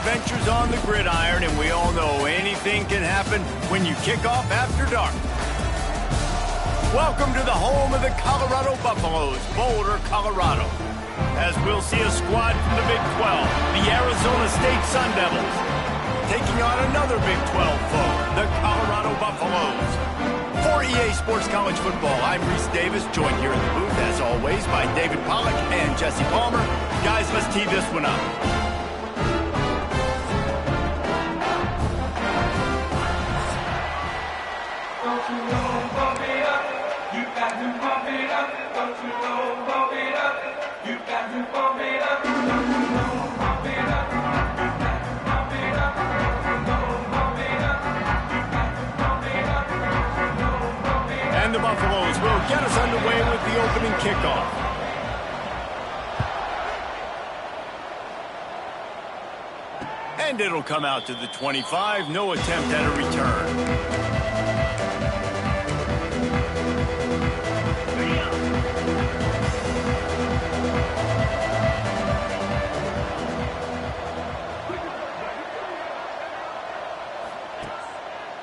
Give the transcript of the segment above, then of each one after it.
adventures on the gridiron, and we all know anything can happen when you kick off after dark. Welcome to the home of the Colorado Buffaloes, Boulder, Colorado. As we'll see a squad from the Big 12, the Arizona State Sun Devils, taking on another Big 12 foe, the Colorado Buffaloes. For EA Sports College Football, I'm Reese Davis, joined here in the booth, as always, by David Pollack and Jesse Palmer. Guys, let's tee this one up. Don't you know, bump it up. You got to bump it up. Don't you know, bump it up. You got to bump it up. Don't you know, bump it up. You got to bump it up. Don't you know, bump it up. You got to bump it up. Don't you know, bump it up. And the Buffaloes will get us underway with the opening kickoff. And it'll come out to the 25. No attempt at a return.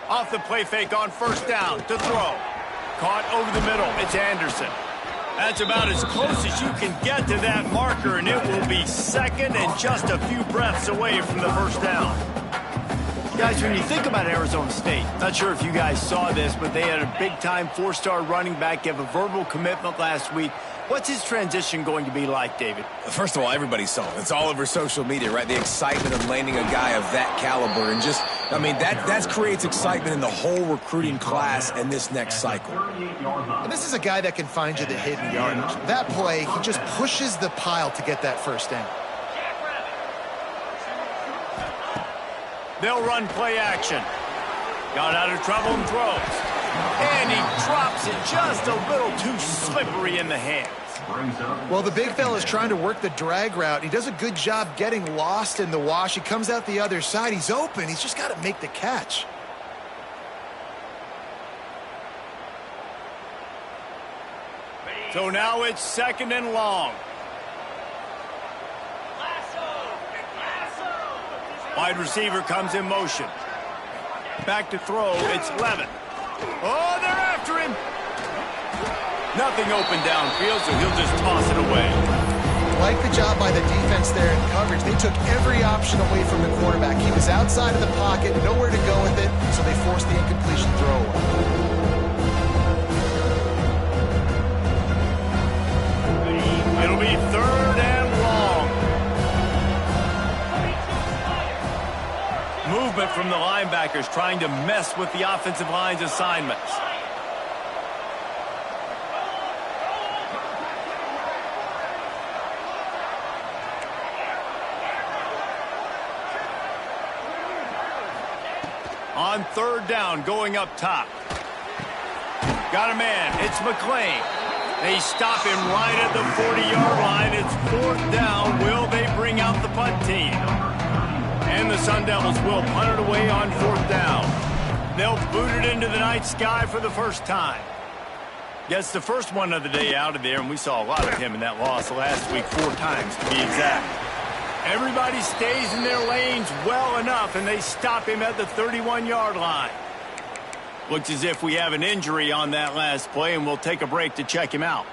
Off the play fake on first down to throw. Caught over the middle. It's Anderson. That's about as close as you can get to that marker, and it will be second and just a few breaths away from the first down. Guys, when you think about Arizona State, not sure if you guys saw this, but they had a big-time four-star running back give a verbal commitment last week. What's his transition going to be like, David? First of all, everybody saw it. It's all over social media, right? The excitement of landing a guy of that caliber. And just, I mean, that creates excitement in the whole recruiting class and this next cycle. And this is a guy that can find you the hidden yardage. That play, he just pushes the pile to get that first down. They'll run play action. Got out of trouble and throws. And he drops it just a little too slippery in the hands. Well, the big fella's trying to work the drag route. He does a good job getting lost in the wash. He comes out the other side. He's open. He's just got to make the catch. So now it's second and long. Wide receiver comes in motion. Back to throw. It's Levin. Oh, they're after him. Nothing open downfield, so he'll just toss it away. Like the job by the defense there in coverage. They took every option away from the quarterback. He was outside of the pocket, nowhere to go with it, so they forced the incompletion throw away. It'll be third and long. Movement from the linebackers trying to mess with the offensive line's assignments. On third down, going up top. Got a man. It's McClain. They stop him right at the 40-yard line. It's fourth down. Will they bring out the punt team? And the Sun Devils will punt it away on fourth down. They'll boot it into the night sky for the first time. Gets the first one of the day out of there, and we saw a lot of him in that loss last week, 4 times to be exact. Everybody stays in their lanes well enough, and they stop him at the 31-yard line. Looks as if we have an injury on that last play, and we'll take a break to check him out.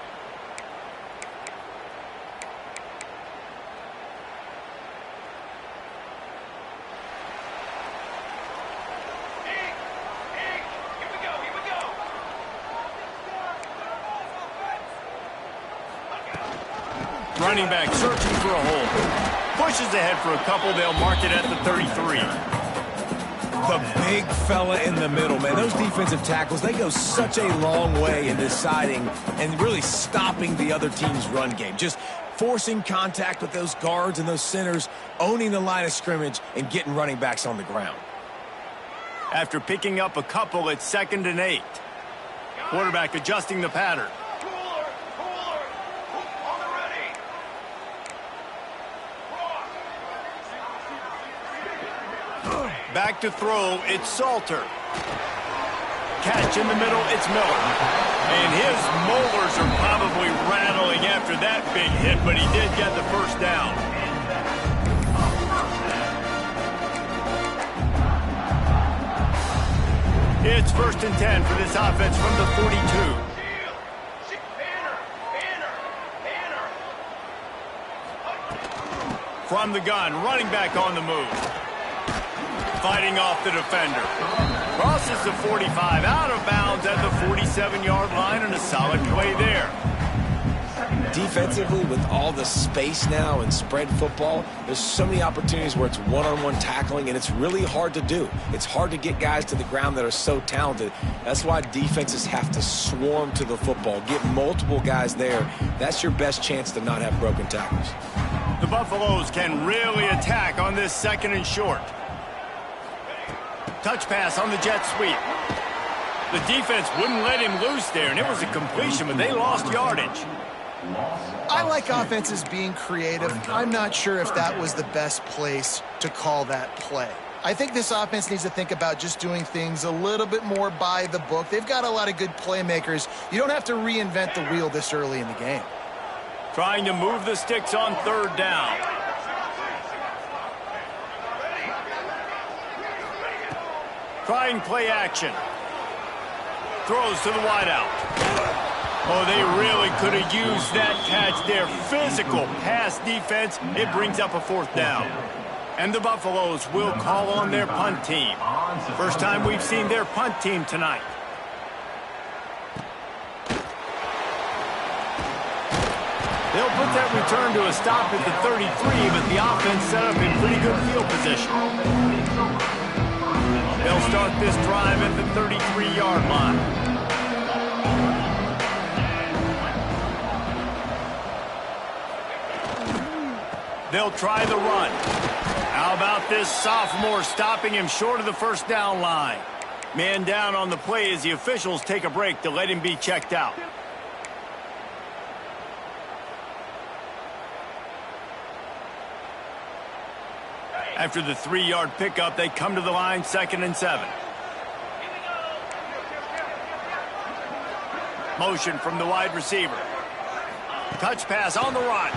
Running back searching for a hole. Pushes ahead for a couple. They'll mark it at the 33. The big fella in the middle, man. Those defensive tackles, they go such a long way in deciding and really stopping the other team's run game. Just forcing contact with those guards and those centers, owning the line of scrimmage, and getting running backs on the ground. After picking up a couple, it's 2nd and 8. Quarterback adjusting the pattern. Back to throw, it's Salter. Catch in the middle, it's Miller. And his molars are probably rattling after that big hit, but he did get the first down. It's 1st and 10 for this offense from the 42. From the gun, running back on the move. Fighting off the defender. Crosses the 45, out of bounds at the 47-yard line, and a solid play there. Defensively, with all the space now and spread football, there's so many opportunities where it's one-on-one tackling, and it's really hard to do. It's hard to get guys to the ground that are so talented. That's why defenses have to swarm to the football, get multiple guys there. That's your best chance to not have broken tackles. The Buffaloes can really attack on this 2nd and short. Touch pass on the jet sweep. The defense wouldn't let him loose there, and it was a completion, but they lost yardage. I like offenses being creative. I'm not sure if that was the best place to call that play. I think this offense needs to think about just doing things a little bit more by the book. They've got a lot of good playmakers. You don't have to reinvent the wheel this early in the game. Trying to move the sticks on 3rd down. Trying play action. Throws to the wideout. Oh, they really could have used that catch there. Physical pass defense. It brings up a 4th down. And the Buffaloes will call on their punt team. First time we've seen their punt team tonight. They'll put that return to a stop at the 33, but the offense set up in pretty good field position. They'll start this drive at the 33-yard line. They'll try the run. How about this sophomore stopping him short of the 1st down line? Man down on the play as the officials take a break to let him be checked out. After the 3-yard pickup, they come to the line 2nd and 7. Motion from the wide receiver. Touch pass on the run.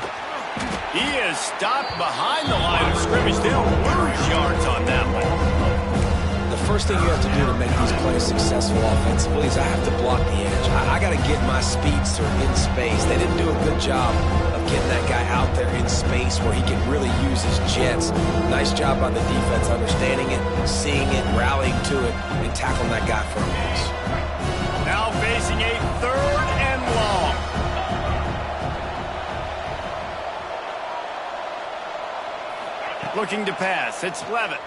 He is stopped behind the line of scrimmage. They'll lose yards on that one. The first thing you have to do to make these plays successful offensively is I have to block the edge. I got to get my speedster in space. They didn't do a good job of getting that guy out there in space where he can really use his jets. Nice job by the defense understanding it, seeing it, rallying to it, and tackling that guy for a loss. Now facing a 3rd and long. Looking to pass. It's Levitt.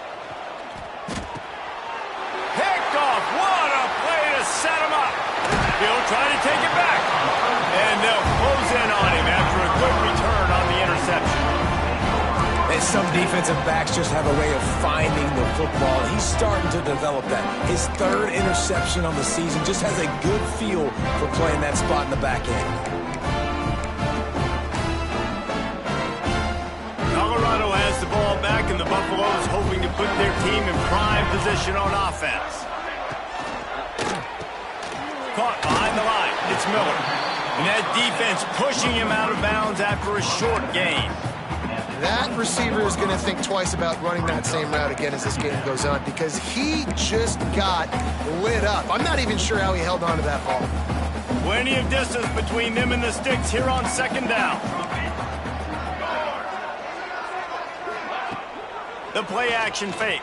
Picked off. What a play to set him up. He'll try to take it back. And they'll close in on him after a good return on the interception. And some defensive backs just have a way of finding the football. He's starting to develop that. His 3rd interception on the season just has a good feel for playing that spot in the back end. Colorado has the ball back, and the Buffaloes hoping to put their team in prime position on offense. Caught behind the line. It's Miller. And that defense pushing him out of bounds after a short gain. That receiver is going to think twice about running that same route again as this game goes on because he just got lit up. I'm not even sure how he held on to that ball. Plenty of distance between them and the sticks here on 2nd down. The play action fake.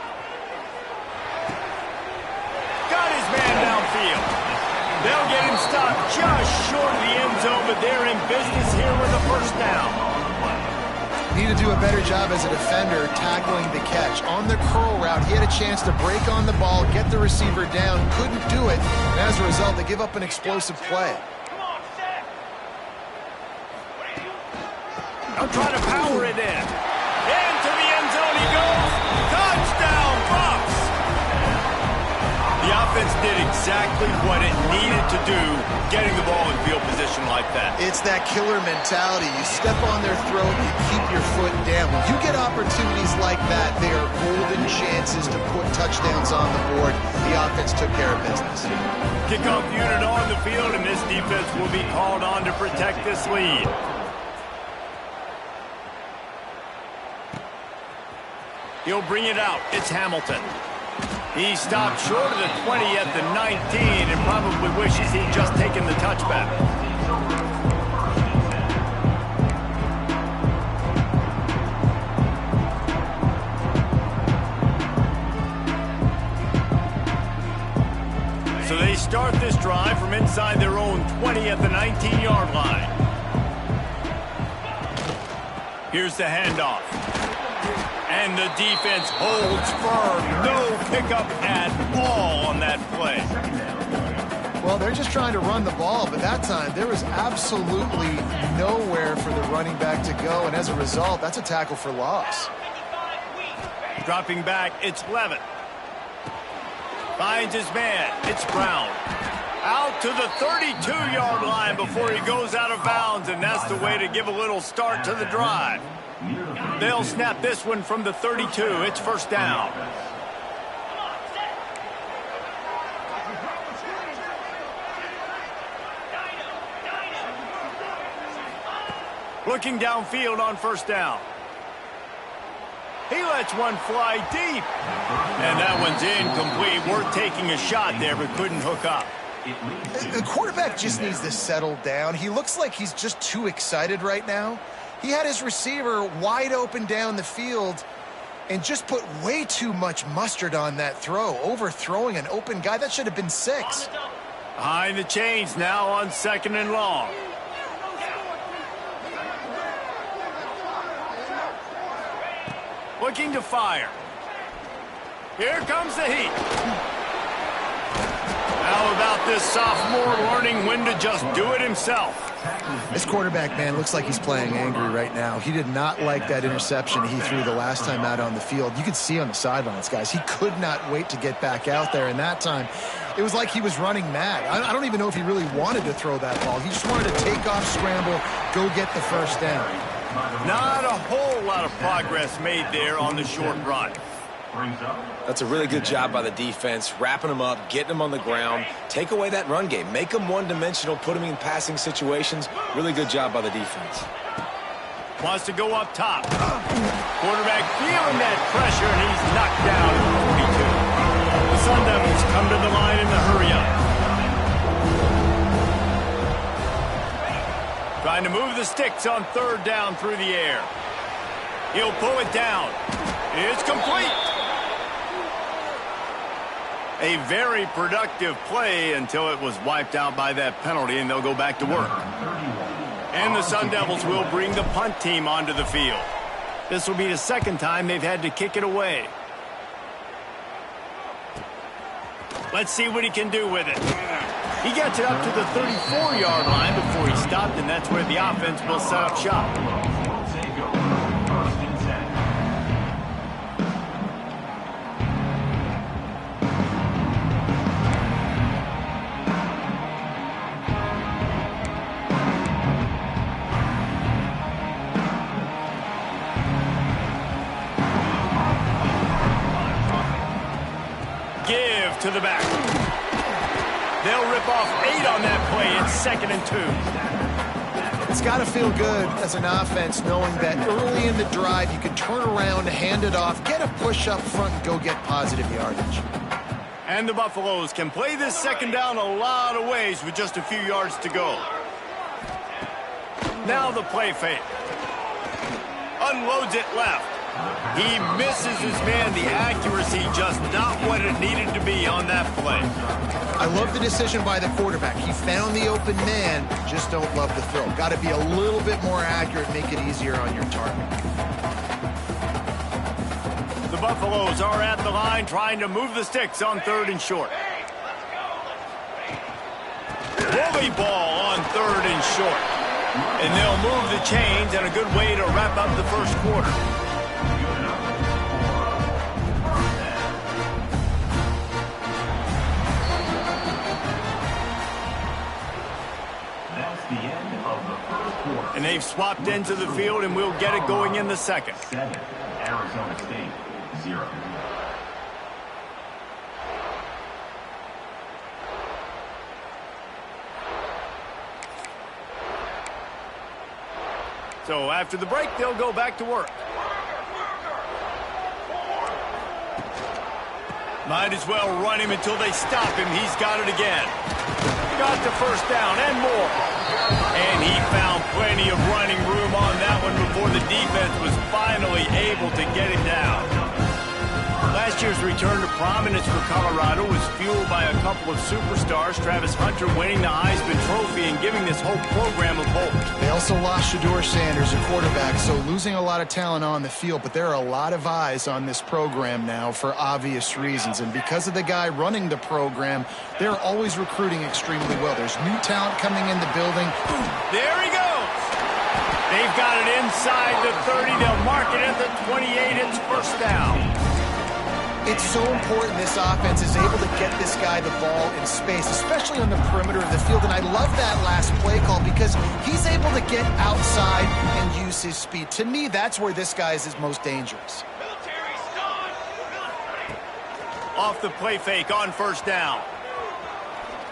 Got his man downfield. They'll get him stopped just short of the end zone, but they're in business here with a 1st down. Need to do a better job as a defender tackling the catch. On the curl route, he had a chance to break on the ball, get the receiver down, couldn't do it, and as a result, they give up an explosive play. I'm trying to power it in. Into the end zone he goes. Touchdown, Bucs! The offense did exactly what it needed to do, getting the ball in field position like that. It's that killer mentality. You step on their throat, you keep your foot down. When you get opportunities like that, they are golden chances to put touchdowns on the board. The offense took care of business. Kickoff unit on the field, and this defense will be called on to protect this lead. He'll bring it out. It's Hamilton. He stopped short of the 20 at the 19 and probably wishes he'd just taken the touchback. So they start this drive from inside their own 20 at the 19-yard line. Here's the handoff. And the defense holds firm. No pickup at all on that play. Well, they're just trying to run the ball, but that time there was absolutely nowhere for the running back to go, and as a result, that's a tackle for loss. Dropping back, it's Levitt. Finds his man. It's Brown. Out to the 32-yard line before he goes out of bounds, and that's the way to give a little start to the drive. They'll snap this one from the 32. It's first down. Looking downfield on first down. He lets one fly deep. And that one's incomplete. Worth taking a shot there, but couldn't hook up. The quarterback just needs to settle down. He looks like he's just too excited right now. He had his receiver wide open down the field and just put way too much mustard on that throw, overthrowing an open guy. That should have been 6. Behind the chains now on 2nd and long. Looking to fire. Here comes the heat. How about this sophomore learning when to just do it himself? This quarterback, man, looks like he's playing angry right now. He did not like that interception he threw the last time out on the field. You could see on the sidelines, guys. He could not wait to get back out there, and that time it was like he was running mad. I don't even know if he really wanted to throw that ball. He just wanted to take off, scramble, go get the first down. Not a whole lot of progress made there on the short run. That's a really good job by the defense, wrapping them up, getting them on the ground, take away that run game, make them one-dimensional, put them in passing situations. Really good job by the defense. Wants to go up top. Quarterback feeling that pressure, and he's knocked down at the 42. The Sun Devils come to the line in the hurry-up. Trying to move the sticks on 3rd down through the air. He'll pull it down. It's complete. A very productive play until it was wiped out by that penalty, and they'll go back to work. And the Sun Devils will bring the punt team onto the field. This will be the 2nd time they've had to kick it away. Let's see what he can do with it. He gets it up to the 34-yard line before he stopped, and that's where the offense will set up shop. Give to the back. They'll rip off 8 on that play. It's 2nd and 2. It's got to feel good as an offense knowing that early in the drive you can turn around, hand it off, get a push up front, and go get positive yardage. And the Buffaloes can play this 2nd down a lot of ways with just a few yards to go. Now the play fake. Unloads it left. He misses his man. The accuracy just not what it needed to be on that play. I love the decision by the quarterback. He found the open man, just don't love the throw. Got to be a little bit more accurate, make it easier on your target. The Buffaloes are at the line trying to move the sticks on 3rd and short. Bully ball on 3rd and short. And they'll move the chains, and a good way to wrap up the first quarter. And they've swapped into the field, and we'll get it going in the 2nd. 7, Arizona State, 0. So after the break, they'll go back to work. Might as well run him until they stop him. He's got it again. Got the first down and more. And he found plenty of running room on that one before the defense was finally able to get him down. Last year's return to prominence for Colorado was fueled by a couple of superstars, Travis Hunter winning the Heisman Trophy and giving this whole program a hope. They also lost Shedeur Sanders, a quarterback, so losing a lot of talent on the field, but there are a lot of eyes on this program now for obvious reasons. And because of the guy running the program, they're always recruiting extremely well. There's new talent coming in the building. There he goes. They've got it inside the 30. They'll mark it at the 28. It's first down. It's so important this offense is able to get this guy the ball in space, especially on the perimeter of the field. And I love that last play call because he's able to get outside and use his speed. To me, that's where this guy is most dangerous. Off the play fake on first down.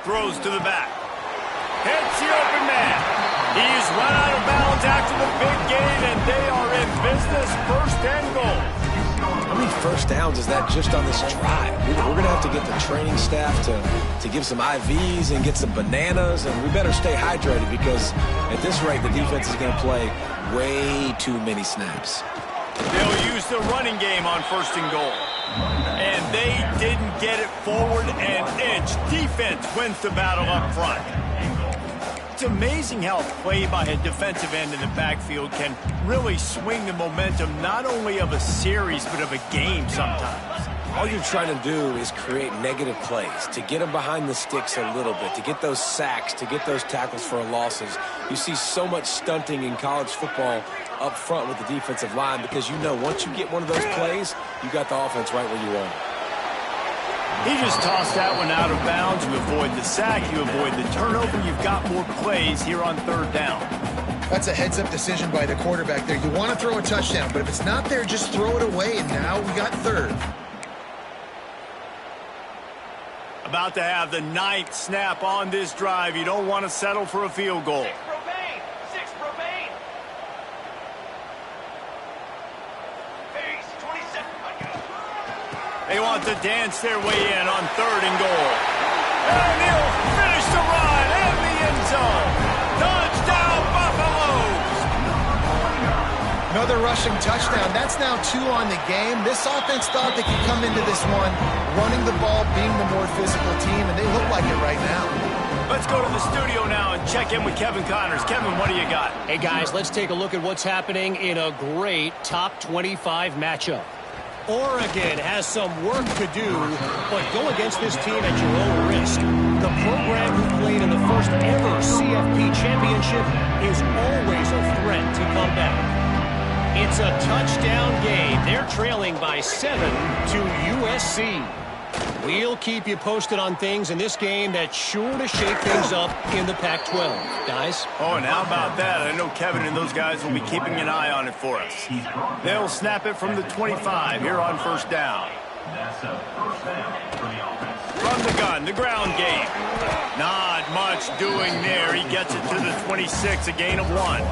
Throws to the back. Hits the open man. He's run out of bounds after the big gain, and they are in business. First and goal. How many first downs is that just on this drive? We're going to have to get the training staff to give some IVs and get some bananas, and we better stay hydrated because at this rate, the defense is going to play way too many snaps. They'll use the running game on first and goal. And they didn't get it forward an inch. Defense wins the battle up front. It's amazing how play by a defensive end in the backfield can really swing the momentum not only of a series but of a game sometimes. All you're trying to do is create negative plays, to get them behind the sticks a little bit, to get those sacks, to get those tackles for losses. You see so much stunting in college football up front with the defensive line because you know once you get one of those plays, you got the offense right where you want it. He just tossed that one out of bounds. You avoid the sack, you avoid the turnover. You've got more plays here on third down. That's a heads-up decision by the quarterback there. You want to throw a touchdown, but if it's not there, just throw it away, and now we got third. About to have the 9th snap on this drive. You don't want to settle for a field goal. Six propane. Pace 27. They want to dance their way in on third and goal. And he'll finish the run in the end zone. Touchdown, Buffaloes! Another rushing touchdown. That's now 2 on the game. This offense thought they could come into this one running the ball, being the more physical team, and they look like it right now. Let's go to the studio now and check in with Kevin Connors. Kevin, what do you got? Hey, guys, let's take a look at what's happening in a great top 25 matchup. Oregon has some work to do, but go against this team at your own risk. The program who played in the first ever CFP championship is always a threat to come back. It's a touchdown game. They're trailing by 7 to USC. We'll keep you posted on things in this game that's sure to shake things up in the Pac-12. Guys? Oh, and how about that? I know Kevin and those guys will be keeping an eye on it for us. They'll snap it from the 25 here on first down. From the gun, the ground game. Not much doing there. He gets it to the 26, a gain of 1.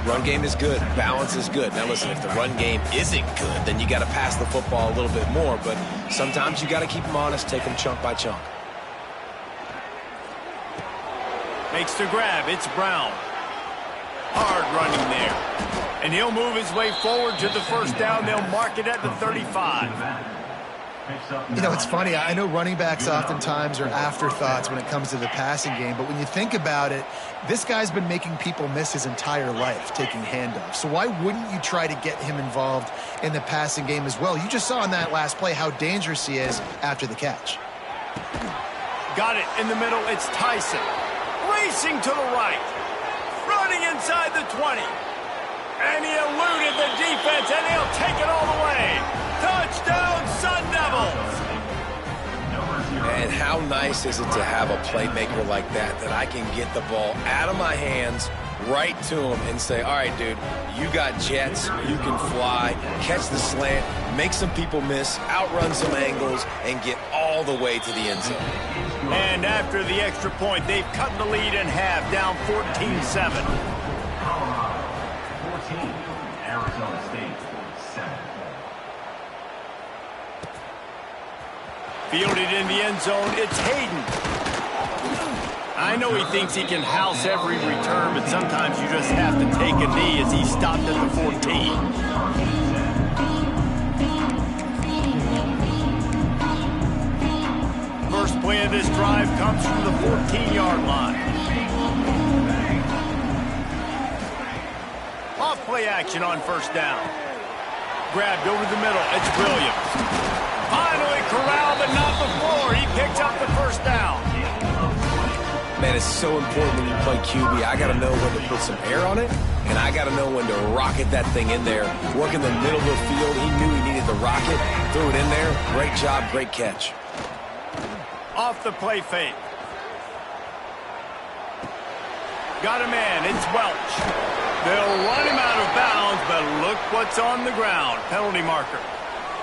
Run game is good. Balance is good. Now, listen, if the run game isn't good, then you got to pass the football a little bit more. But sometimes you got to keep them honest, take them chunk by chunk. Makes the grab. It's Brown. Hard running there. And he'll move his way forward to the first down. They'll mark it at the 35. You know, it's funny. I know running backs oftentimes are afterthoughts when it comes to the passing game, but when you think about it, this guy's been making people miss his entire life taking handoffs. So why wouldn't you try to get him involved in the passing game as well? You just saw in that last play how dangerous he is after the catch. Got it in the middle. It's Tyson. Racing to the right. Running inside the 20. And he eluded the defense, and he'll take it all the way. Touchdown, Sun Devils! And how nice is it to have a playmaker like that I can get the ball out of my hands, right to him, and say, all right, dude, you got jets, you can fly, catch the slant, make some people miss, outrun some angles, and get all the way to the end zone. And after the extra point, they've cut the lead in half, down 14-7. Fielded in the end zone, it's Hayden. I know he thinks he can house every return, but sometimes you just have to take a knee as he stopped at the 14. First play of this drive comes from the 14-yard line. Off play action on first down. Grabbed over the middle. It's Williams. Finally corralled, but not before. He picks up the first down. Man, it's so important when you play QB. I got to know when to put some air on it, and I got to know when to rocket that thing in there. Work in the middle of the field. He knew he needed the rocket. Threw it in there. Great job, great catch. Off the play fake. Got a man. It's Welch. They'll run him out of bounds, but look what's on the ground. Penalty marker.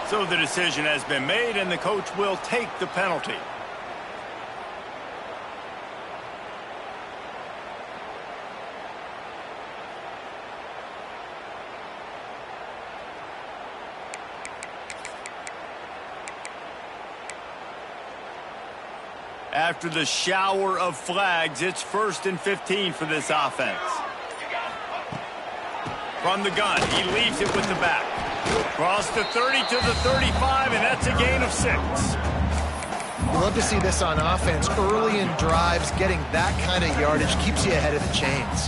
So the decision has been made, and the coach will take the penalty. After the shower of flags, it's 1st and 15 for this offense. From the gun, he leaves it with the back. Cross the 30 to the 35, and that's a gain of 6. Love to see this on offense. Early in drives, getting that kind of yardage keeps you ahead of the chains.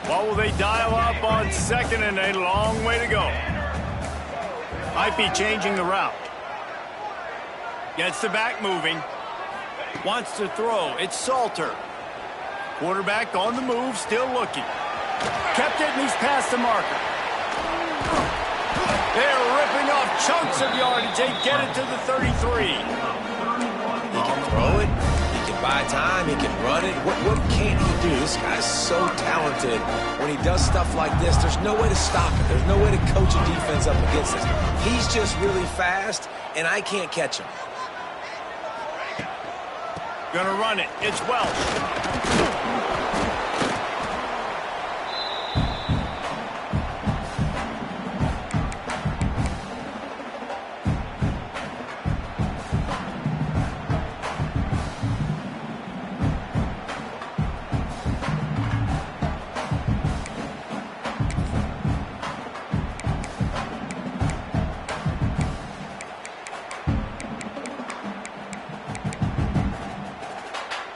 What will they dial up on second, and a long way to go? Might be changing the route. Gets the back moving. Wants to throw. It's Salter. Quarterback on the move, still looking. Kept it, and he's past the marker. They're ripping off chunks of yardage. They get it to the 33. He can throw it. He can buy time. He can run it. What can't he do? This guy's so talented. When he does stuff like this, there's no way to stop it. There's no way to coach a defense up against this. He's just really fast, and I can't catch him. Gonna run it. It's Welch.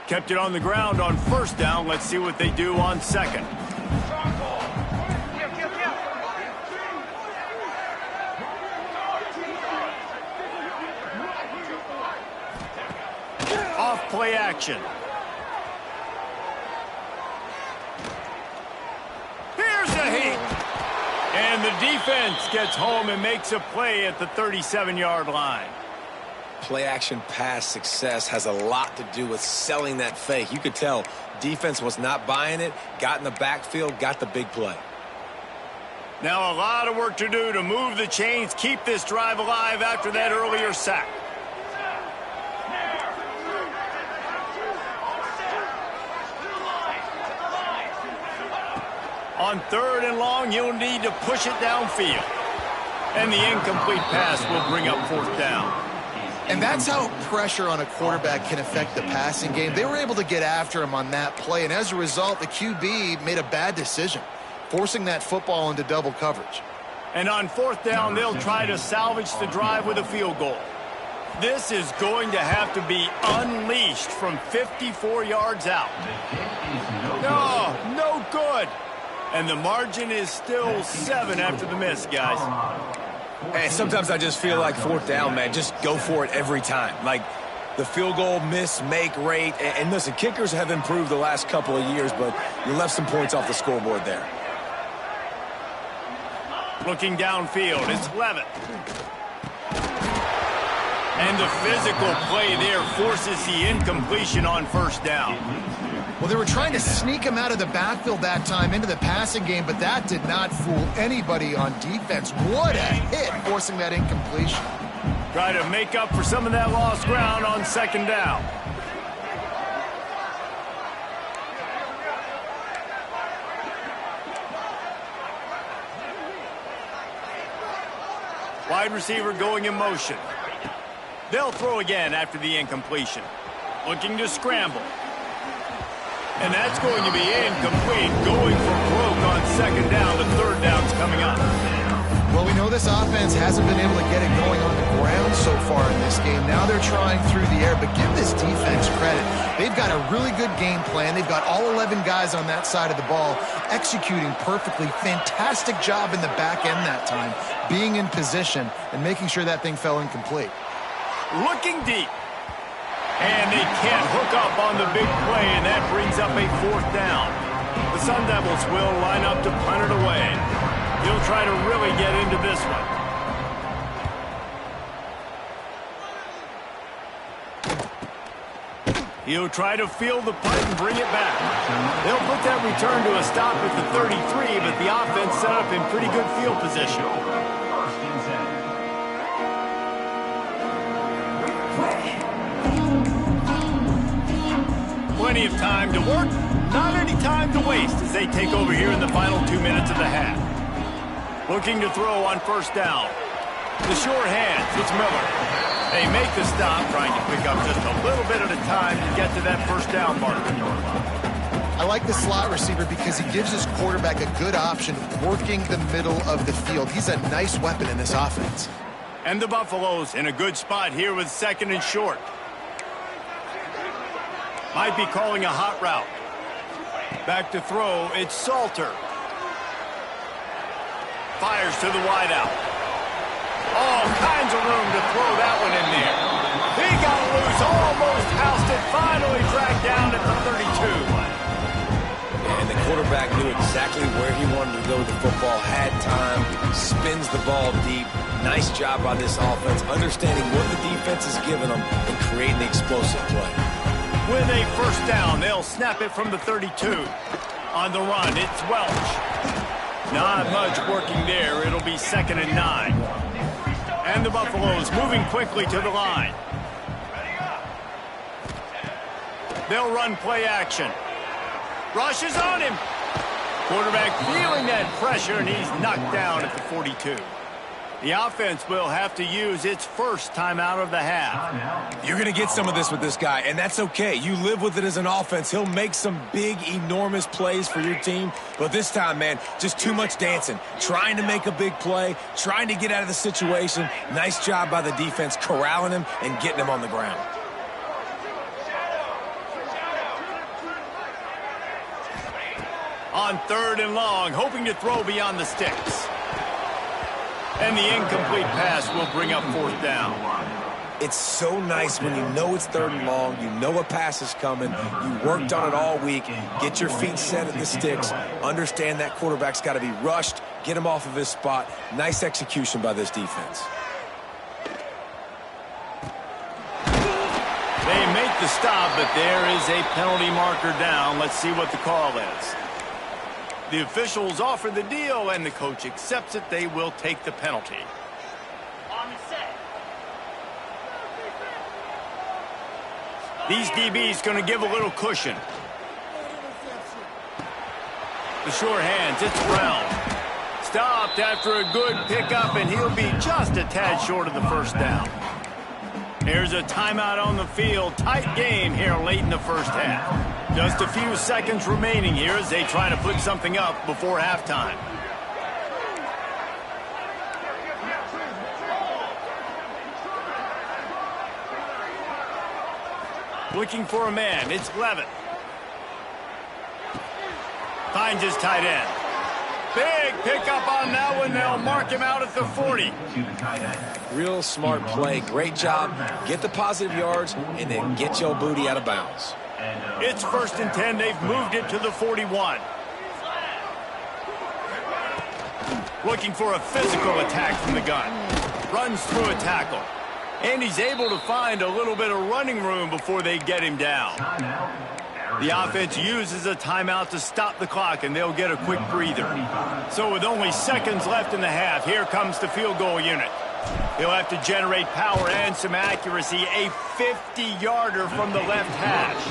Kept it on the ground on first down. Let's see what they do on second. Off play action. Here's a hit. And the defense gets home and makes a play at the 37-yard line. Play-action pass success has a lot to do with selling that fake. You could tell defense was not buying it, got in the backfield, got the big play. Now a lot of work to do to move the chains, keep this drive alive after that earlier sack. On 3rd and long, you'll need to push it downfield. And the incomplete pass will bring up 4th down. And that's how pressure on a quarterback can affect the passing game. They were able to get after him on that play, and as a result, the QB made a bad decision, forcing that football into double coverage. And on 4th down, they'll try to salvage the drive with a field goal. This is going to have to be unleashed from 54 yards out. No good. And the margin is still 7 after the miss, guys. Hey, sometimes I just feel like 4th down, man, just go for it every time. Like the field goal miss-make rate. And listen, kickers have improved the last couple of years, but you left some points off the scoreboard there. Looking downfield, it's Levitt. And the physical play there forces the incompletion on 1st down. Well, they were trying to sneak him out of the backfield that time into the passing game, but that did not fool anybody on defense. What a hit, forcing that incompletion. Try to make up for some of that lost ground on 2nd down. Wide receiver going in motion. They'll throw again after the incompletion. Looking to scramble. And that's going to be incomplete. Going for broke on second down. The third down's coming up. Well, we know this offense hasn't been able to get it going on the ground so far in this game. Now they're trying through the air, but give this defense credit. They've got a really good game plan. They've got all 11 guys on that side of the ball executing perfectly. Fantastic job in the back end that time, being in position and making sure that thing fell incomplete. Looking deep. And they can't hook up on the big play, and that brings up a fourth down. The Sun Devils will line up to punt it away. He'll try to really get into this one. He'll try to field the punt and bring it back. They'll put that return to a stop at the 33, but the offense set up in pretty good field position. Plenty of time to work, not any time to waste as they take over here in the final 2 minutes of the half. Looking to throw on first down. The sure hands, it's Miller. They make the stop, trying to pick up just a little bit at a time to get to that first down mark. I like the slot receiver because he gives his quarterback a good option working the middle of the field. He's a nice weapon in this offense. And the Buffaloes in a good spot here with second and short. Might be calling a hot route. Back to throw, it's Salter. Fires to the wideout. All kinds of room to throw that one in there. He got loose, almost housed it, finally tracked down at the 32. And the quarterback knew exactly where he wanted to go with the football, had time, spins the ball deep. Nice job by this offense, understanding what the defense is giving them and creating the explosive play. With a first down, they'll snap it from the 32. On the run, it's Welch. Not much working there. It'll be 2nd and 9. And the Buffaloes moving quickly to the line. They'll run play action. Rush is on him. Quarterback feeling that pressure, and he's knocked down at the 42. The offense will have to use its first timeout of the half. You're going to get some of this with this guy, and that's okay. You live with it as an offense. He'll make some big, enormous plays for your team. But this time, man, just too much dancing. Trying to make a big play, trying to get out of the situation. Nice job by the defense corralling him and getting him on the ground. On 3rd and long, hoping to throw beyond the sticks. And the incomplete pass will bring up 4th down. It's so nice when you know it's 3rd and long, you know a pass is coming, you worked on it all week, get your feet set at the sticks, understand that quarterback's got to be rushed, get him off of his spot. Nice execution by this defense. They make the stop, but there is a penalty marker down. Let's see what the call is. The officials offer the deal, and the coach accepts it. They will take the penalty. On set. These DBs going to give a little cushion. The sure hands, it's Brown. Stopped after a good pickup, and he'll be just a tad short of the first down. Here's a timeout on the field. Tight game here late in the first half. Just a few seconds remaining here as they try to put something up before halftime. Looking for a man. It's Levitt. Finds his tight end. Big pickup on that one. They'll mark him out at the 40. Real smart play. Great job. Get the positive yards and then get your booty out of bounds. It's 1st and 10. They've moved it to the 41. Looking for a physical attack from the gun. Runs through a tackle. And he's able to find a little bit of running room before they get him down. The offense uses a timeout to stop the clock, and they'll get a quick breather. So with only seconds left in the half, here comes the field goal unit. He'll have to generate power and some accuracy. A 50-yarder from the left hash.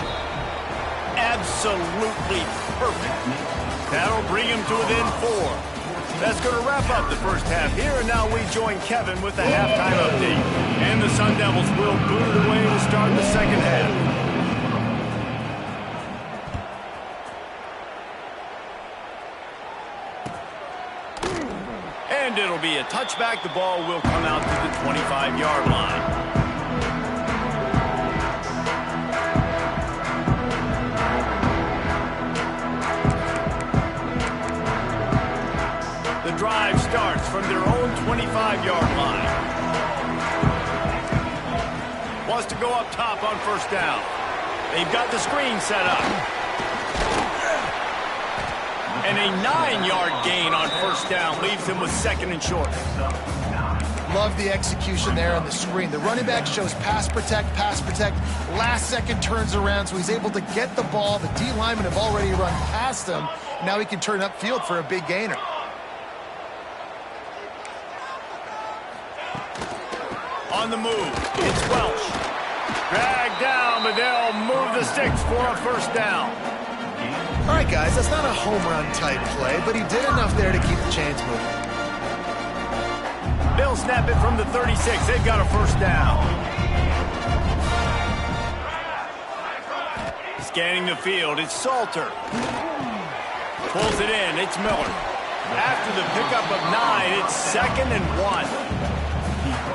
Absolutely perfect. That'll bring him to within 4. That's going to wrap up the first half here, and now we join Kevin with the halftime update. And the Sun Devils will boot it away to start the second half. And it'll be a touchback. The ball will come out to the 25-yard line. The drive starts from their own 25-yard line. Wants to go up top on first down. They've got the screen set up. And a 9-yard gain on first down leaves him with second and short. Love the execution there on the screen. The running back shows pass protect, last second turns around, so he's able to get the ball. The D linemen have already run past him. Now he can turn upfield for a big gainer. On the move, it's Welsh. Dragged down, but they'll move the sticks for a first down. All right, guys, that's not a home run type play, but he did enough there to keep the chains moving. They'll snap it from the 36. They've got a first down. Scanning the field, it's Salter. Pulls it in, it's Miller. After the pickup of 9, it's 2nd and 1.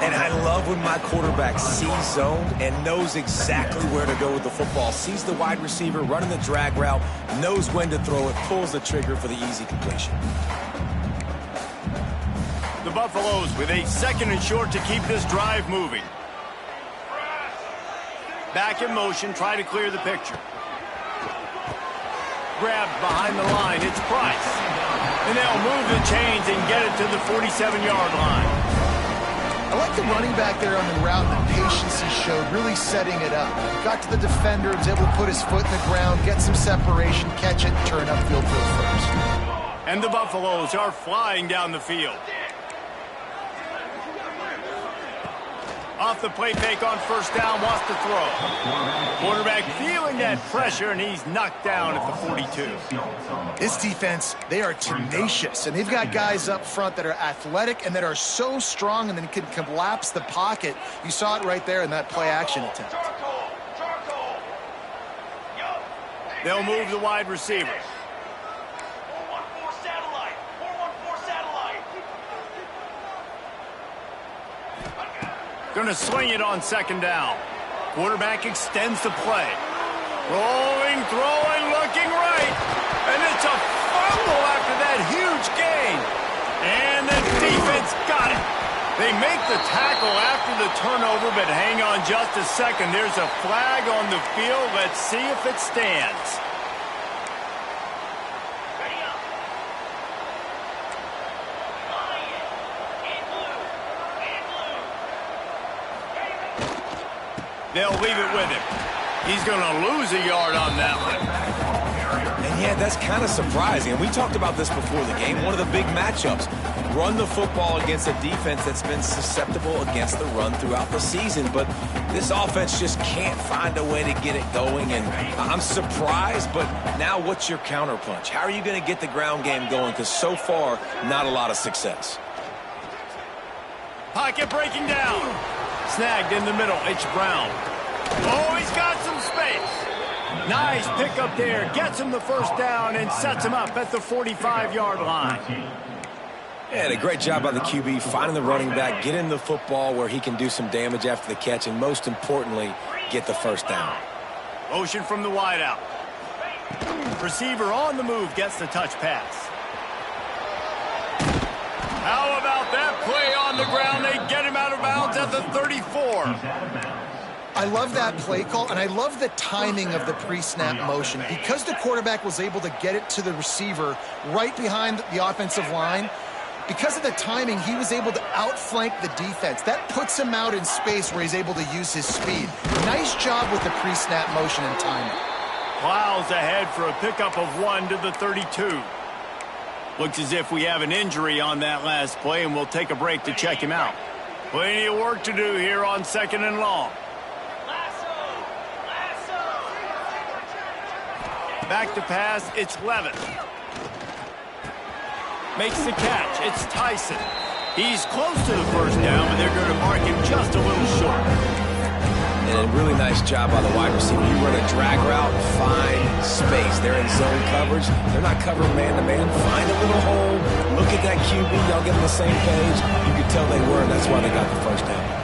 And I love when my quarterback sees zone and knows exactly where to go with the football. Sees the wide receiver running the drag route, knows when to throw it, pulls the trigger for the easy completion. The Buffaloes with a 2nd and short to keep this drive moving. Back in motion, try to clear the picture. Grabbed behind the line, it's Price. And they'll move the chains and get it to the 47-yard line. I like the running back there on the route and the patience he showed, really setting it up. Got to the defender, was able to put his foot in the ground, get some separation, catch it, and turn upfield for the first. And the Buffaloes are flying down the field. Off the play fake on first down, wants to throw. Quarterback feeling that pressure, and he's knocked down at the 42. This defense, they are tenacious, and they've got guys up front that are athletic and that are so strong and then can collapse the pocket. You saw it right there in that play-action attempt. They'll move the wide receiver. Going to swing it on second down. Quarterback extends the play. Rolling, throwing, looking right. And it's a fumble after that huge gain. And the defense got it. They make the tackle after the turnover, but hang on just a second. There's a flag on the field. Let's see if it stands. They'll leave it with him. He's going to lose a yard on that one. And yeah, that's kind of surprising. And we talked about this before the game. One of the big matchups. Run the football against a defense that's been susceptible against the run throughout the season. But this offense just can't find a way to get it going. And I'm surprised, but now what's your counterpunch? How are you going to get the ground game going? Because so far, not a lot of success. Pocket breaking down. Snagged in the middle. It's Brown. Oh, he's got some space. Nice pickup there. Gets him the first down and sets him up at the 45-yard line. And a great job by the QB finding the running back, getting the football where he can do some damage after the catch, and most importantly, get the first down. Motion from the wideout. Receiver on the move gets the touch pass. How about that play on the ground? They get him out of bounds at the 34. I love that play call, and I love the timing of the pre-snap motion. Because the quarterback was able to get it to the receiver right behind the offensive line, because of the timing, he was able to outflank the defense. That puts him out in space where he's able to use his speed. Nice job with the pre-snap motion and timing. Plows ahead for a pickup of 1 to the 32. Looks as if we have an injury on that last play, and we'll take a break to check him out. Plenty of work to do here on 2nd and long. Back to pass, it's Levis. Makes the catch, it's Tyson. He's close to the first down, but they're going to mark him just a little short. really nice job by the wide receiver. You run a drag route, find space. They're in zone coverage. They're not covering man-to-man. Find a little hole. Look at that QB. Y'all get on the same page. You could tell they were, and that's why they got the first down.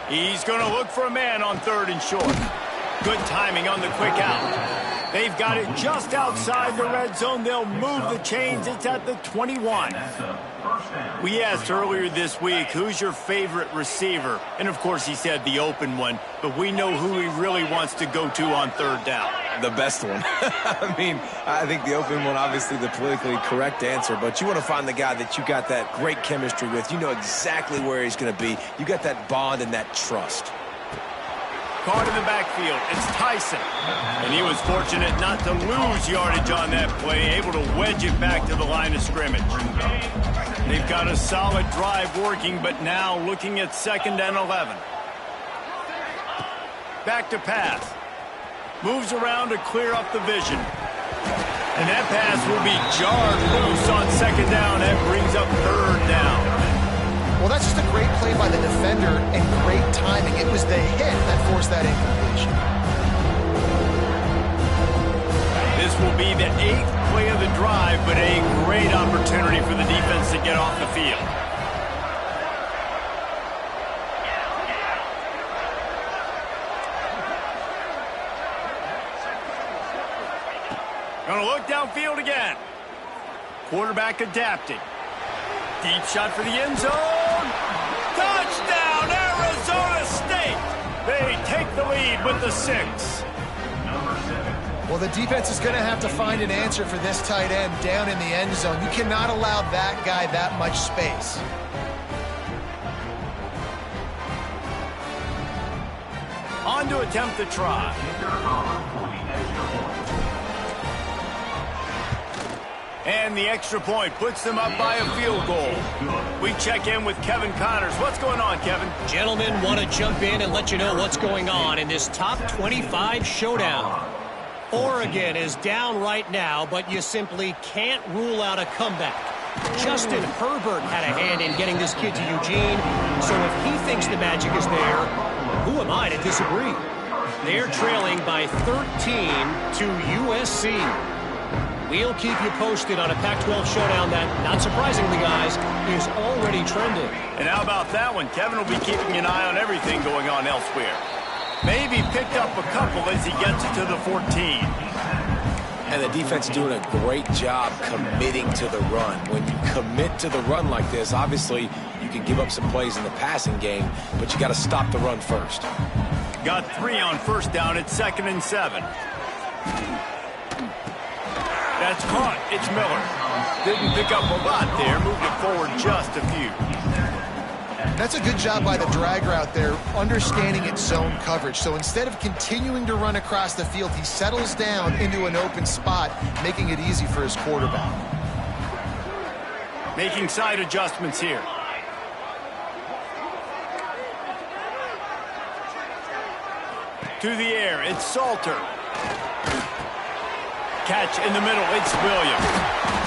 He's going to look for a man on 3rd and short. Good timing on the quick out. They've got it just outside the red zone. They'll move the chains. It's at the 21. We asked earlier this week, who's your favorite receiver? And, of course, he said the open one. But we know who he really wants to go to on 3rd down. The best one. I mean, I think the open one, obviously the politically correct answer. But you want to find the guy that you got that great chemistry with. You know exactly where he's going to be. You got that bond and that trust. Caught in the backfield, it's Tyson. And he was fortunate not to lose yardage on that play, able to wedge it back to the line of scrimmage. They've got a solid drive working, but now looking at 2nd and 11. Back to pass. Moves around to clear up the vision. And that pass will be jarred loose on 2nd down. That brings up 3rd down. Well, that's just a great play by the defender and great timing. It was the hit that forced that incompletion. This will be the 8th play of the drive, but a great opportunity for the defense to get off the field. Gonna look downfield again. Quarterback adapting. Deep shot for the end zone. Touchdown, Arizona State. They take the lead with the 6. Well, the defense is going to have to find an answer for this tight end down in the end zone. You cannot allow that guy that much space. On to attempt the try. And the extra point puts them up by a field goal. We check in with Kevin Connors. What's going on, Kevin? Gentlemen, want to jump in and let you know what's going on in this top 25 showdown. Oregon is down right now, but you simply can't rule out a comeback. Justin Herbert had a hand in getting this kid to Eugene, so if he thinks the magic is there, who am I to disagree? They're trailing by 13 to USC. We'll keep you posted on a Pac-12 showdown that, not surprisingly, guys, is already trending. And how about that one? Kevin will be keeping an eye on everything going on elsewhere. Maybe picked up a couple as he gets to the 14. And the defense doing a great job committing to the run. When you commit to the run like this, obviously you can give up some plays in the passing game, but you got to stop the run first. Got 3 on 1st down at 2nd and 7. That's caught. It's Miller. Didn't pick up a lot there. Moved it forward just a few. That's a good job by the drag route there, understanding its zone coverage. So instead of continuing to run across the field, he settles down into an open spot, making it easy for his quarterback. Making side adjustments here. To the air, it's Salter. Catch in the middle, it's Williams.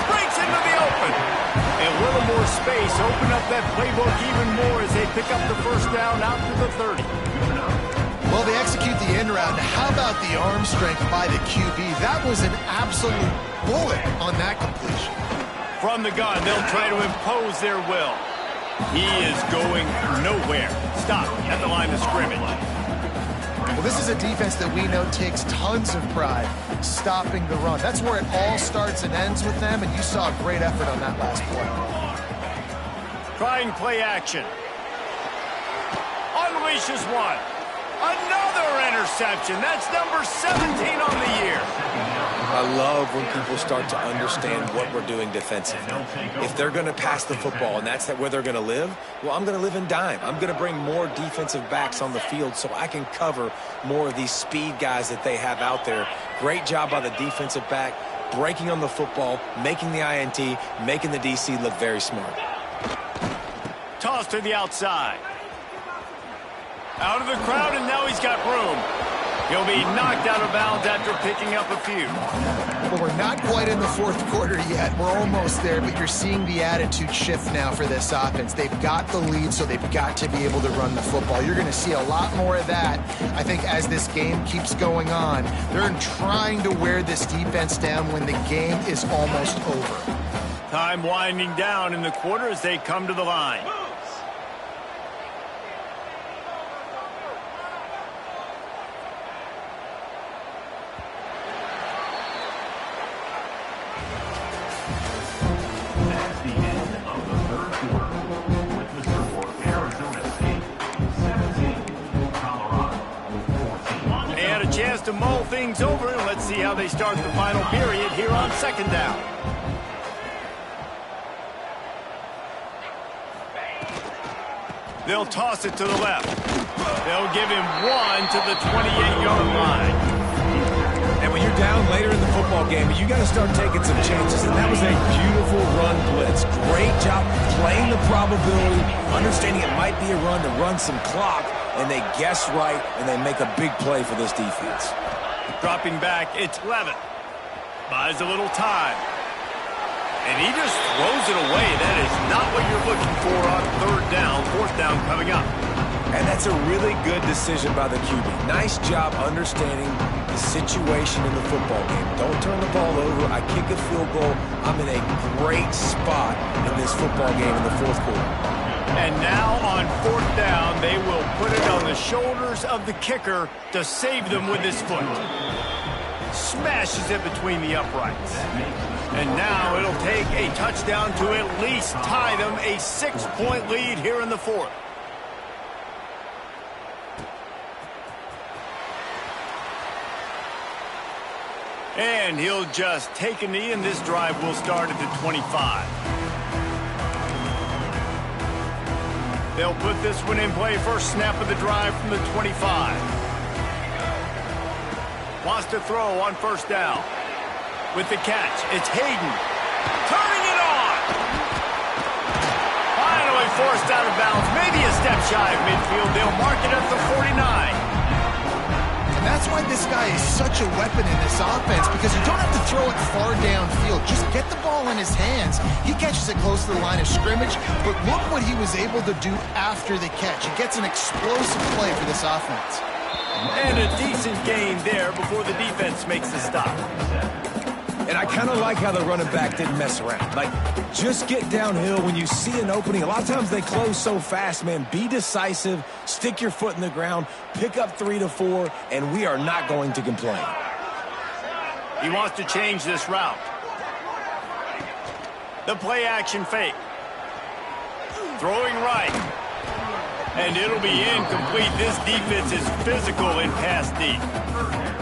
Breaks into the open. A little more space, open up that playbook even more as they pick up the 1st down out to the 30. Well, they execute the end route. How about the arm strength by the QB? That was an absolute bullet on that completion. From the gun, they'll try to impose their will. He is going nowhere. Stop at the line of scrimmage. Well, this is a defense that we know takes tons of pride stopping the run. That's where it all starts and ends with them, and you saw a great effort on that last play. Trying play action. Unleashes one. Another interception. That's number 17 on the year. I love when people start to understand what we're doing defensively. If they're going to pass the football and that's where they're going to live, well, I'm going to live in dime. I'm going to bring more defensive backs on the field so I can cover more of these speed guys that they have out there. Great job by the defensive back, breaking on the football, making the INT, making the DC look very smart. Toss to the outside. Out of the crowd, and now he's got room. He'll be knocked out of bounds after picking up a few. Well, we're not quite in the fourth quarter yet. We're almost there, but you're seeing the attitude shift now for this offense. They've got the lead, so they've got to be able to run the football. You're going to see a lot more of that, I think, as this game keeps going on. They're trying to wear this defense down when the game is almost over. Time winding down in the quarter as they come to the line. To mull things over, and let's see how they start the final period here on second down. They'll toss it to the left. They'll give him one to the 28-yard line. And when you're down later in the football game, you got to start taking some chances, and that was a beautiful run blitz. Great job playing the probability, understanding it might be a run to run some clock, and they guess right, and they make a big play for this defense. Dropping back, it's Levitt. Buys a little time. And he just throws it away. That is not what you're looking for on third down. Fourth down coming up. And that's a really good decision by the QB. Nice job understanding the situation in the football game. Don't turn the ball over. I kick a field goal. I'm in a great spot in this football game in the fourth quarter. And now on fourth down, they will put it on the shoulders of the kicker to save them with his foot. Smashes it between the uprights. And now it'll take a touchdown to at least tie them a 6-point lead here in the fourth. And he'll just take a knee, and this drive will start at the 25. They'll put this one in play. First snap of the drive from the 25. Wants to throw on first down. With the catch, it's Hayden. Turning it on! Finally forced out of bounds. Maybe a step shy of midfield. They'll mark it at the 49. And that's why this guy is such a weapon in this offense, because you don't have to throw it far downfield. Just get the ball in his hands. He catches it close to the line of scrimmage, but look what he was able to do after the catch. He gets an explosive play for this offense. And a decent gain there before the defense makes the stop. And I kind of like how the running back didn't mess around. Like, just get downhill when you see an opening. A lot of times they close so fast, man. Be decisive, stick your foot in the ground, pick up 3 to 4, and we are not going to complain. He wants to change this route. The play action fake. Throwing right. And it'll be incomplete. This defense is physical in pass deep.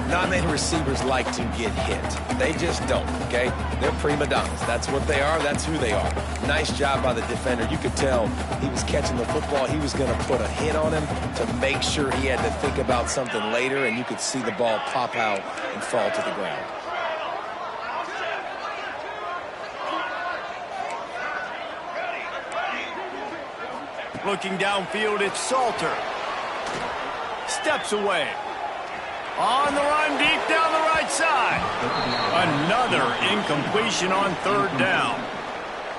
Not many receivers like to get hit. They just don't, okay? They're prima donnas. That's what they are. That's who they are. Nice job by the defender. You could tell he was catching the football. He was going to put a hit on him to make sure he had to think about something later, and you could see the ball pop out and fall to the ground. Looking downfield, it's Salter. Steps away. On the run, deep down the right side. Another incompletion on third down.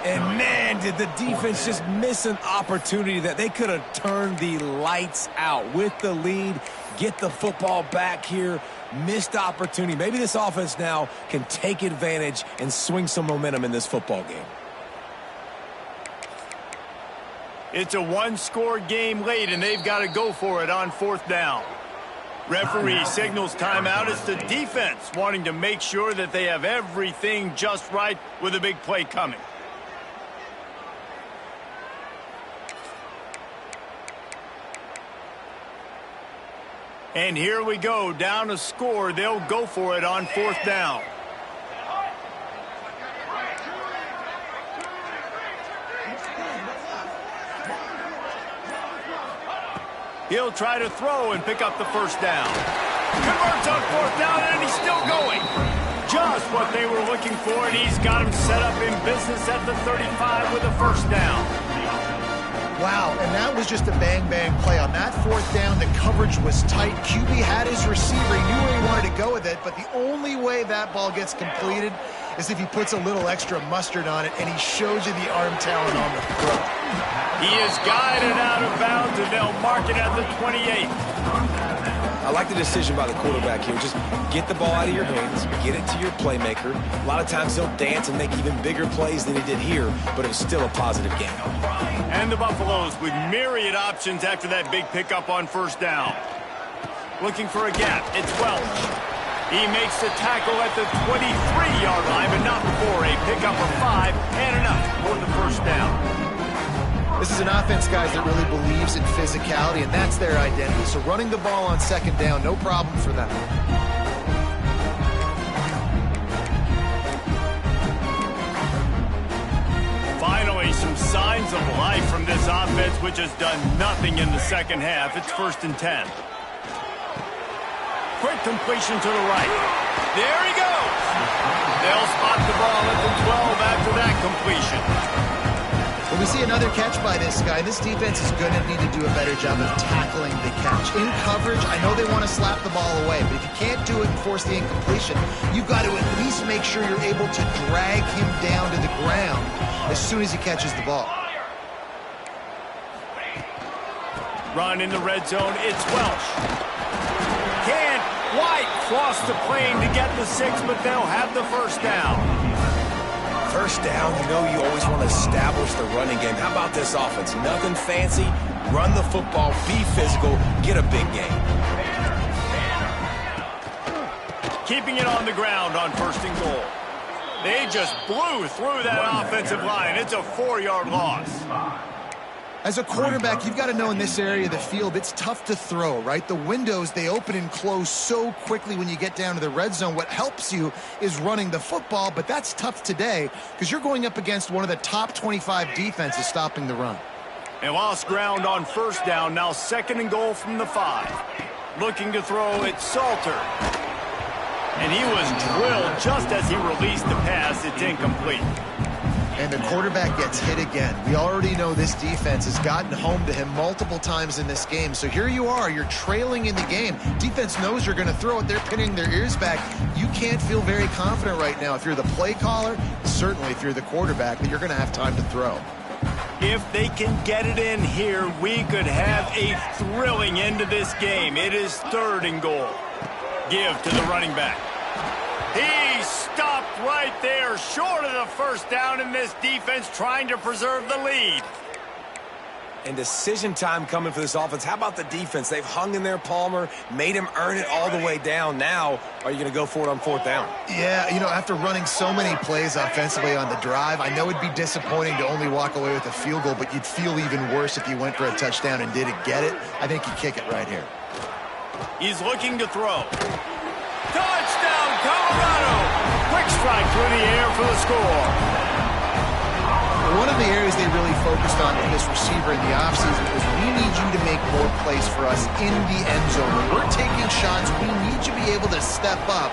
And, man, did the defense just miss an opportunity that they could have turned the lights out with the lead, get the football back here, missed opportunity. Maybe this offense now can take advantage and swing some momentum in this football game. It's a one-score game late, and they've got to go for it on fourth down. Referee signals timeout. It's the defense wanting to make sure that they have everything just right with a big play coming. And here we go, down a score. They'll go for it on fourth down. He'll try to throw and pick up the first down. Converts on fourth down, and he's still going. Just what they were looking for, and he's got him set up in business at the 35 with a first down. Wow, and that was just a bang-bang play. On that fourth down, the coverage was tight. QB had his receiver. He knew where he wanted to go with it, but the only way that ball gets completed is if he puts a little extra mustard on it, and he shows you the arm talent on the throw. He is guided out of bounds, and they'll mark it at the 28. I like the decision by the quarterback here. Just get the ball out of your hands, get it to your playmaker. A lot of times he'll dance and make even bigger plays than he did here, but it was still a positive game. And the Buffaloes with myriad options after that big pickup on first down. Looking for a gap. It's Welch. He makes the tackle at the 23-yard line, but not before a pickup of 5 and enough for the first down. This is an offense, guys, that really believes in physicality, and that's their identity. So running the ball on second down, no problem for them. Finally, some signs of life from this offense, which has done nothing in the second half. It's 1st and 10. Quick completion to the right. There he goes. They'll spot the ball at the 12 after that completion. When we see another catch by this guy, this defense is going to need to do a better job of tackling the catch. In coverage, I know they want to slap the ball away, but if you can't do it and force the incompletion, you've got to at least make sure you're able to drag him down to the ground as soon as he catches the ball. Run in the red zone, it's Welch. Can't quite cross the plane to get the 6, but they'll have the first down. First down, you know you always want to establish the running game. How about this offense? Nothing fancy. Run the football, be physical, get a big gain. Keeping it on the ground on 1st and goal. They just blew through that offensive line. It's a 4-yard loss. As a quarterback, you've got to know in this area of the field, it's tough to throw, right? The windows, they open and close so quickly when you get down to the red zone. What helps you is running the football, but that's tough today because you're going up against one of the top 25 defenses stopping the run. They lost ground on first down, now 2nd and goal from the 5. Looking to throw, it's Salter. And he was drilled just as he released the pass. It's incomplete. And the quarterback gets hit again. We already know this defense has gotten home to him multiple times in this game. So here you are, you're trailing in the game. Defense knows you're going to throw it. They're pinning their ears back. You can't feel very confident right now. If you're the play caller, certainly if you're the quarterback, that you're going to have time to throw. If they can get it in here, we could have a thrilling end to this game. It is 3rd and goal. Give to the running back. He stopped right there, short of the first down, in this defense trying to preserve the lead. And decision time coming for this offense. How about the defense? They've hung in there, Palmer, made him earn it all the way down. Now, are you going to go for it on 4th down? Yeah, you know, after running so many plays offensively on the drive, I know it'd be disappointing to only walk away with a field goal, but you'd feel even worse if you went for a touchdown and didn't get it. I think you kick it right here. He's looking to throw. Touchdown, Colorado! Quick strike through the air for the score. One of the areas they really focused on with this receiver in the offseason was we need you to make more plays for us in the end zone. When we're taking shots, we need you to be able to step up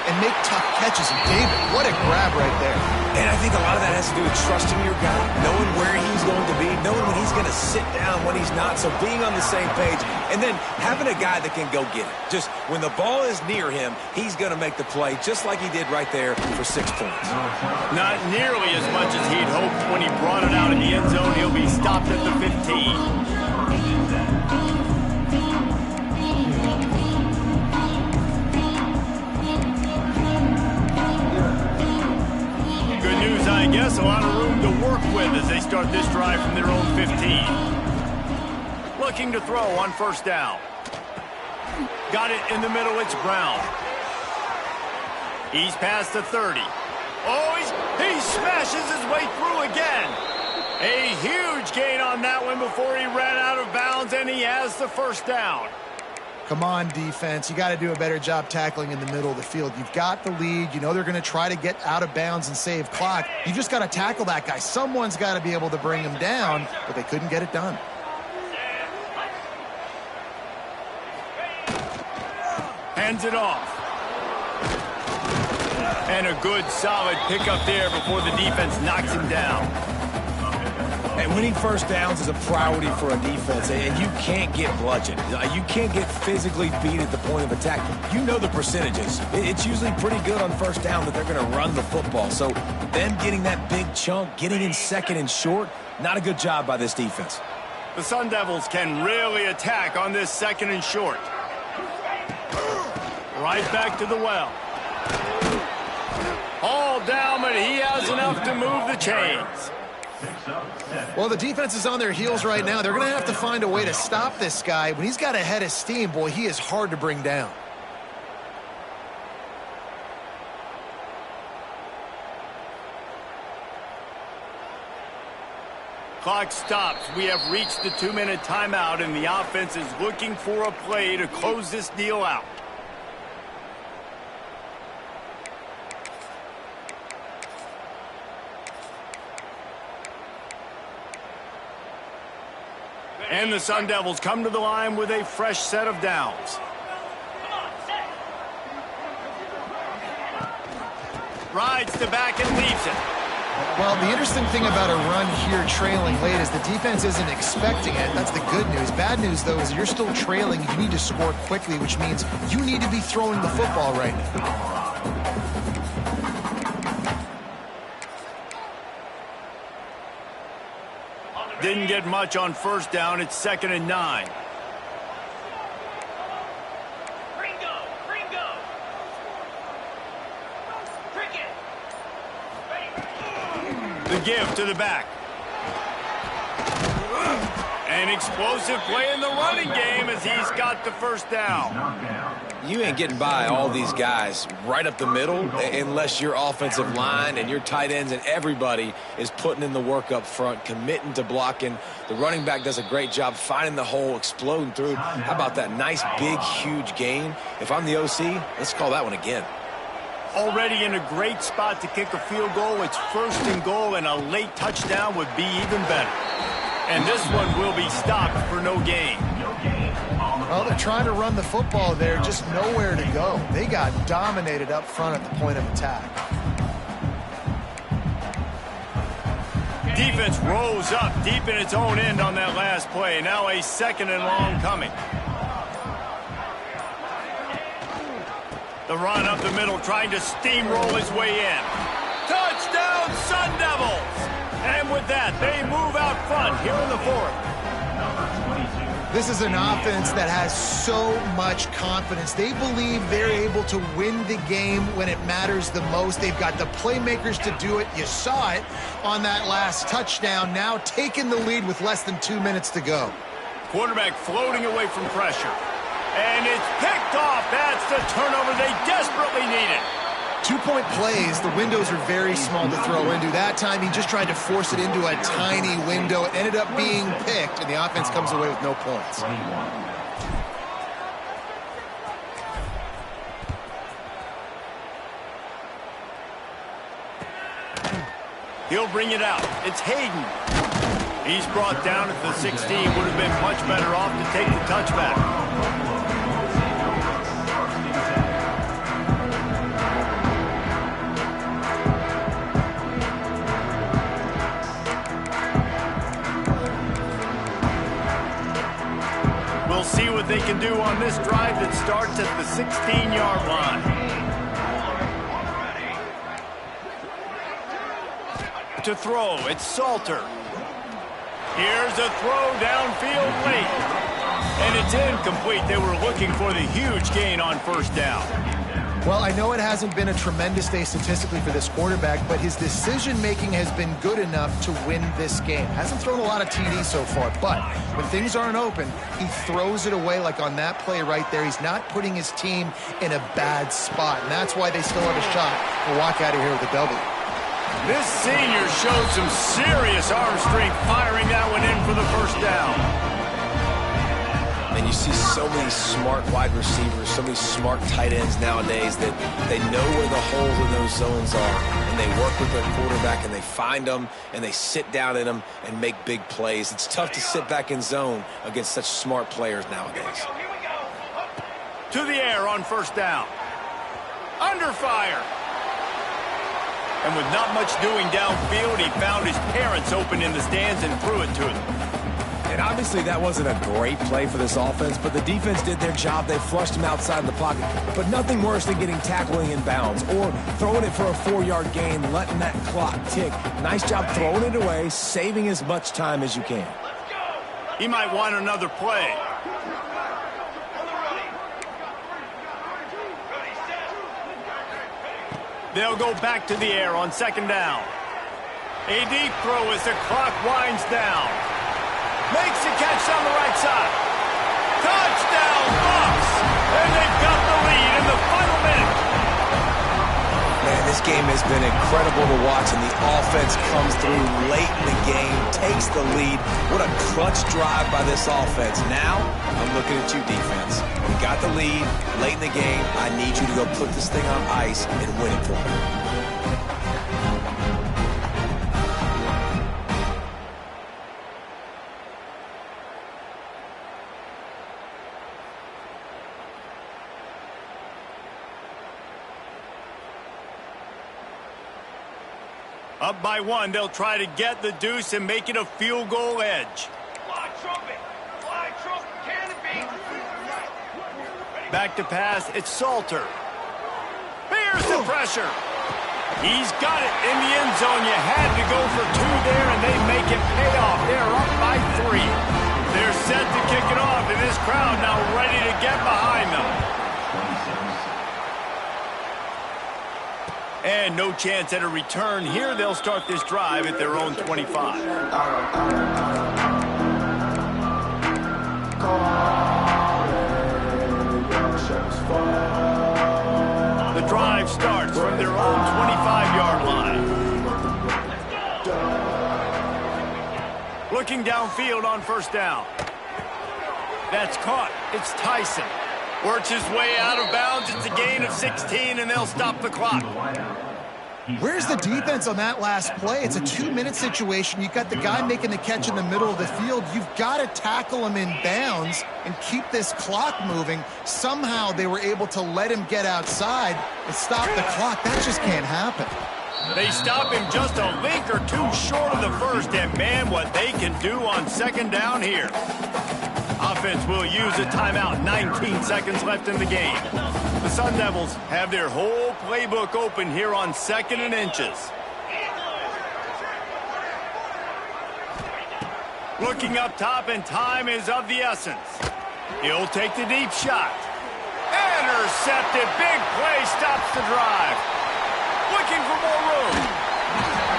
and make tough catches. And David, what a grab right there. And I think a lot of that has to do with trusting your guy, knowing where he's going to be, knowing when he's going to sit down, when he's not, so being on the same page, and then having a guy that can go get it. Just when the ball is near him, he's going to make the play, just like he did right there for 6 points. Not nearly as much as he'd hoped when he brought it out in the end zone. He'll be stopped at the 15. I guess a lot of room to work with as they start this drive from their own 15. Looking to throw on 1st down. Got it in the middle, it's Brown. He's past the 30. Oh, he smashes his way through again. A huge gain on that one before he ran out of bounds, and he has the first down. Come on, defense. You got to do a better job tackling in the middle of the field. You've got the lead. You know they're going to try to get out of bounds and save clock. You just got to tackle that guy. Someone's got to be able to bring him down, but they couldn't get it done. Hands it off. And a good, solid pickup there before the defense knocks him down. And winning first downs is a priority for a defense, and you can't get bludgeoned. You can't get physically beat at the point of attack. You know the percentages. It's usually pretty good on first down that they're going to run the football. So them getting that big chunk, getting in second and short, not a good job by this defense. The Sun Devils can really attack on this second and short. Right back to the well. All down, but he has enough to move the chains. Well, the defense is on their heels right now. They're going to have to find a way to stop this guy. When he's got a head of steam, boy, he is hard to bring down. Clock stops. We have reached the 2-minute timeout, and the offense is looking for a play to close this deal out. And the Sun Devils come to the line with a fresh set of downs. Rides the back and leaves it. Well, the interesting thing about a run here trailing late is the defense isn't expecting it. That's the good news. Bad news, though, is you're still trailing. You need to score quickly, which means you need to be throwing the football right now. Didn't get much on first down. It's 2nd and 9. The give to the back. An explosive play in the running game as he's got the first down. You ain't getting by all these guys right up the middle unless your offensive line and your tight ends and everybody is putting in the work up front, committing to blocking. The running back does a great job finding the hole, exploding through. How about that nice, big, huge gain? If I'm the OC, let's call that one again. Already in a great spot to kick a field goal. It's 1st and goal, and a late touchdown would be even better. And this one will be stopped for no gain. Well, they're trying to run the football there, just nowhere to go. They got dominated up front at the point of attack. Defense rose up deep in its own end on that last play. Now a 2nd and long coming. The run up the middle, trying to steamroll his way in. Touchdown, Sun Devils! And with that, they move out front here in the 4th. This is an offense that has so much confidence. They believe they're able to win the game when it matters the most. They've got the playmakers to do it. You saw it on that last touchdown. Now taking the lead with less than 2 minutes to go. Quarterback floating away from pressure. And it's picked off. That's the turnover they desperately needed. 2-point plays, the windows are very small to throw into. That time, he just tried to force it into a tiny window. It ended up being picked, and the offense comes away with no points. He'll bring it out. It's Hayden. He's brought down at the 16. Would have been much better off to take the touchback. We'll see what they can do on this drive that starts at the 16-yard line. To throw, it's Salter. Here's a throw downfield late. And it's incomplete. They were looking for the huge gain on first down. Well, I know it hasn't been a tremendous day statistically for this quarterback, but his decision-making has been good enough to win this game. Hasn't thrown a lot of TDs so far, but when things aren't open, he throws it away like on that play right there. He's not putting his team in a bad spot, and that's why they still have a shot to walk out of here with a W. This senior showed some serious arm strength firing that one in for the first down. And you see so many smart wide receivers, so many smart tight ends nowadays that they know where the holes in those zones are, and they work with their quarterback, and they find them, and they sit down in them and make big plays. It's tough to sit back in zone against such smart players nowadays. To the air on first down. Under fire. And with not much doing downfield, he found his parents open in the stands and threw it to them. And obviously that wasn't a great play for this offense, but the defense did their job. They flushed him outside the pocket. But nothing worse than getting tackling in bounds or throwing it for a 4-yard gain, letting that clock tick. Nice job throwing it away, saving as much time as you can. He might want another play. They'll go back to the air on second down. A deep throw as the clock winds down. Makes the catch on the right side. Touchdown, Bucs! And they've got the lead in the final minute. Man, this game has been incredible to watch, and the offense comes through late in the game, takes the lead. What a clutch drive by this offense. Now, I'm looking at you, defense. We got the lead late in the game. I need you to go put this thing on ice and win it for me. Up by 1, they'll try to get the deuce and make it a field goal edge. Back to pass, it's Salter. Here's the pressure. He's got it in the end zone. You had to go for 2 there, and they make it pay off. They're up by 3. They're set to kick it off, and this crowd now ready to get behind them. And no chance at a return here. They'll start this drive at their own 25. The drive starts from their own 25-yard line. Looking downfield on first down. That's caught. It's Tyson. Works his way out of bounds. It's a gain of 16, and they'll stop the clock. Where's the defense on that last play? It's a 2-minute situation. You've got the guy making the catch in the middle of the field. You've got to tackle him in bounds and keep this clock moving. Somehow they were able to let him get outside and stop the clock. That just can't happen. They stop him just a link or two short of the first, and man, what they can do on second down here. Offense will use a timeout. 19 seconds left in the game. The Sun Devils have their whole playbook open here on 2nd and inches. Looking up top, and time is of the essence. He'll take the deep shot. Intercepted. Big play stops the drive. Looking for more room.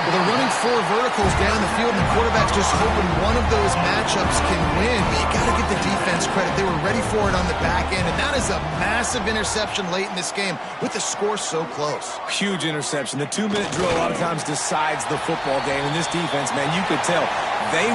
Well, they're running 4 verticals down the field, and the quarterback's just hoping one of those matchups can win. But you got to give the defense credit. They were ready for it on the back end, and that is a massive interception late in this game with the score so close. Huge interception. The 2-minute drill a lot of times decides the football game. And this defense, man, you could tell they